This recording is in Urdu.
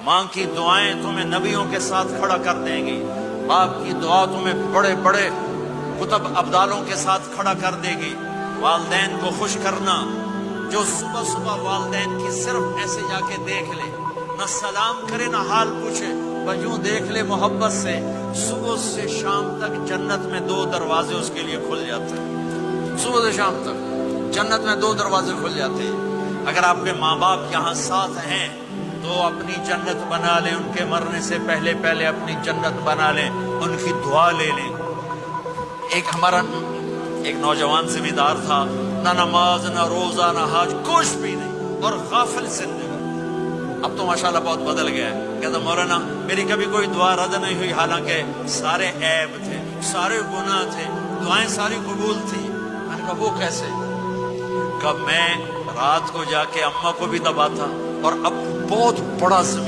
ماں کی دعائیں تمہیں نبیوں کے ساتھ کھڑا کر دیں گی، باپ کی دعا تمہیں بڑے بڑے کتب ابدالوں کے ساتھ کھڑا کر دے گی۔ والدین کو خوش کرنا، جو صبح صبح والدین کی صرف ایسے جا کے دیکھ لے، نہ سلام کرے نہ حال پوچھے، بس یوں دیکھ لے محبت سے، صبح سے شام تک جنت میں 2 دروازے اس کے لیے کھل جاتے ہیں۔ صبح سے شام تک جنت میں 2 دروازے کھل جاتے ہیں۔ اگر آپ کے ماں باپ یہاں ساتھ ہیں تو اپنی جنت بنا لیں، ان کے مرنے سے پہلے پہلے اپنی جنت بنا لیں، ان کی دعا لے لیں۔ ہمارا ایک نوجوان ذمہ دار تھا، نہ نماز نہ روزہ نہ حج، کچھ بھی نہیں، اور غافل زندگی۔ اب تو ماشاءاللہ بہت بدل گیا ہے۔ کہتا مولانا میری کبھی کوئی دعا رد نہیں ہوئی، حالانکہ سارے عیب تھے، سارے گناہ تھے، دعائیں ساری قبول تھی۔ میں نے کہا وہ کیسے؟ کہ میں رات کو جا کے اماں کو بھی دباتا، اور اب بہت بڑا زمین